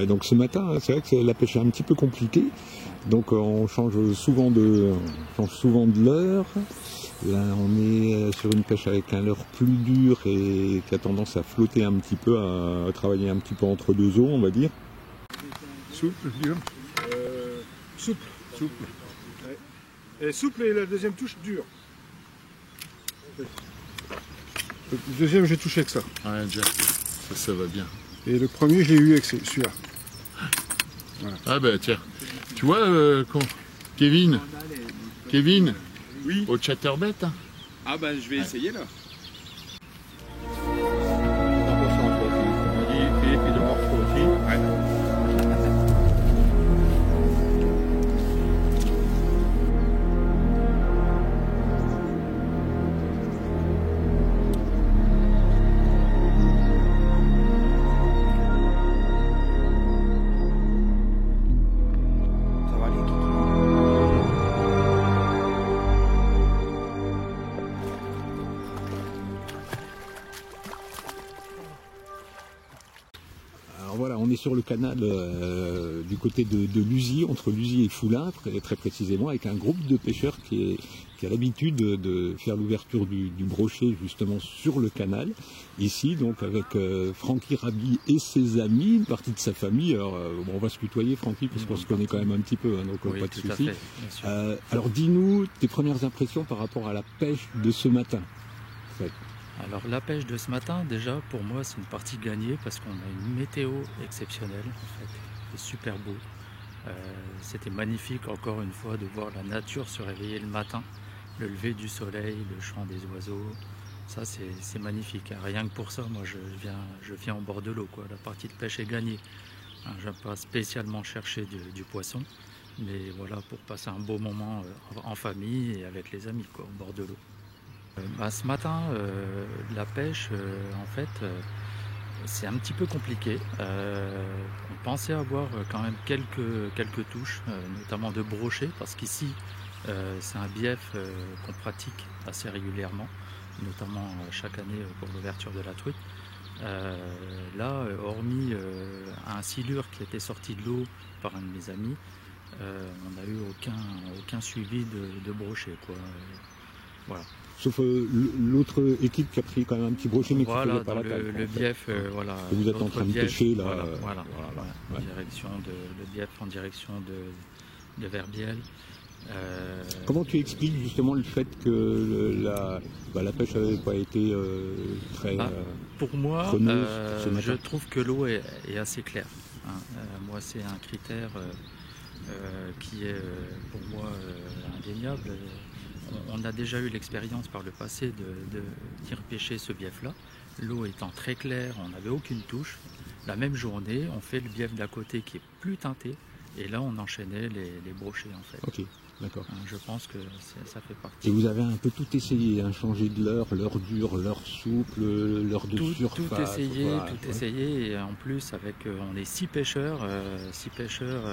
Donc ce matin, c'est vrai que la pêche est un petit peu compliquée. Donc on change souvent de l'heure. Là, on est sur une pêche avec un leurre plus dur et qui a tendance à flotter un petit peu, à travailler un petit peu entre deux eaux, on va dire. Souple, dur. Souple. Souple. Ouais. Et souple et la deuxième touche dure. Le deuxième, j'ai touché avec ça. Ouais, déjà, ça va bien. Et le premier, je l'ai eu avec celui-là. Voilà. Ah bah tiens, tu vois, Kevin, oui. Au chatterbait. Hein. Ah bah je vais essayer là. Voilà, on est sur le canal du côté de Luzy, entre Luzy et Foulin, très précisément, avec un groupe de pêcheurs qui a l'habitude de faire l'ouverture du brochet justement sur le canal. Ici, donc avec Francky Raby et ses amis, une partie de sa famille. Alors, on va se tutoyer, Francky, parce qu'on se connaît quand même un petit peu, hein, donc oui, pas de tout souci. à fait, Alors, dis-nous tes premières impressions par rapport à la pêche de ce matin. En fait. Alors la pêche de ce matin, déjà pour moi c'est une partie gagnée parce qu'on a une météo exceptionnelle en fait, c'est super beau. C'était magnifique encore une fois de voir la nature se réveiller le matin, le lever du soleil, le chant des oiseaux, ça c'est magnifique. Rien que pour ça, moi je viens en bord de l'eau, quoi. La partie de pêche est gagnée. Je ne vais pas spécialement chercher du poisson, mais voilà, pour passer un beau moment en famille et avec les amis, quoi, au bord de l'eau. Ce matin, la pêche, en fait, c'est un petit peu compliqué. On pensait avoir quand même quelques touches, notamment de brochet, parce qu'ici, c'est un bief qu'on pratique assez régulièrement, notamment chaque année pour l'ouverture de la truite. Là, hormis un silure qui était sorti de l'eau par un de mes amis, on n'a eu aucun suivi de brochet, quoi. Voilà. Sauf l'autre équipe qui a pris quand même un petit brochet, mais voilà, qui ne pas la taille. Le bief, voilà. Que vous êtes en train de pêcher là. Voilà. En direction le bief en direction de Verbiel. Comment tu expliques justement le fait que la pêche n'avait pas été très pour moi, preneuse je trouve que l'eau est assez claire. Hein. Moi, c'est un critère qui est pour moi indéniable. On a déjà eu l'expérience par le passé de venir pêcher ce bief-là. L'eau étant très claire, on n'avait aucune touche. La même journée, on fait le bief d'à côté qui est plus teinté. Et là, on enchaînait les brochets en fait. Ok, d'accord. Je pense que ça fait partie. Et vous avez un peu tout essayé, hein, changer de l'heure l'heure souple, l'heure de surface. Tout essayé, voilà, tout essayé. Et en plus, on est 6 pêcheurs. 6 pêcheurs,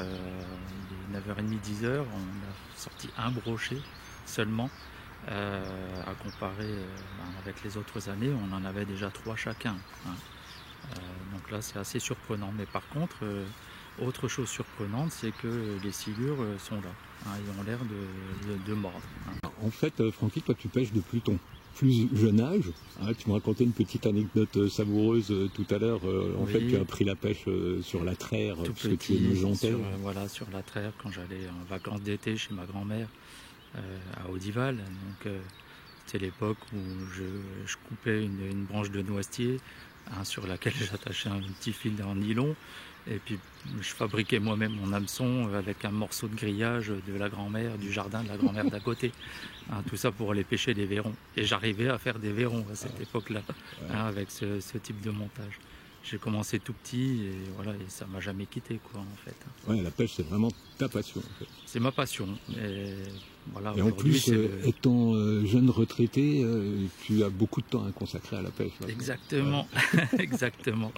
il est 9h30, 10h. On a sorti un brochet seulement. À comparer avec les autres années, on en avait déjà 3 chacun. Hein. Donc là, c'est assez surprenant. Mais par contre, autre chose surprenante, c'est que les silures sont là. Hein, ils ont l'air de mordre. Hein. En fait, Francky, toi, tu pêches depuis ton plus jeune âge. Hein, tu me racontais une petite anecdote savoureuse tout à l'heure. En fait, tu as appris la pêche sur la Traire, parce que tu es Nogentais. Sur la Traire, quand j'allais en vacances d'été chez ma grand-mère à Audival. Donc, c'était l'époque où je coupais une branche de noisetier, hein, sur laquelle j'attachais un petit fil en nylon. Et puis je fabriquais moi-même mon hameçon avec un morceau de grillage de la grand-mère, du jardin de la grand-mère d'à côté. Hein, tout ça pour aller pêcher des vairons. Et j'arrivais à faire des vairons à cette époque-là, hein, avec ce type de montage. J'ai commencé tout petit et voilà, et ça m'a jamais quitté, quoi, en fait. Ouais, la pêche, c'est vraiment ta passion, en fait. C'est ma passion. Et voilà, et en plus, étant jeune retraité, tu as beaucoup de temps à consacrer à la pêche. Là. Exactement, exactement.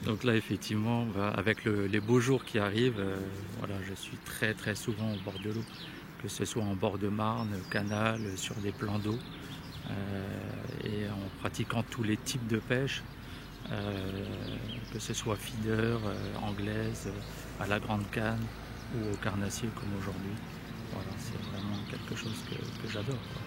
Donc là, effectivement, avec les beaux jours qui arrivent, voilà, je suis très très souvent au bord de l'eau, que ce soit en bord de Marne, canal, sur des plans d'eau, et en pratiquant tous les types de pêche. que ce soit feeder, anglaise, à la grande canne ou au carnassier comme aujourd'hui. Voilà, c'est vraiment quelque chose que j'adore, quoi.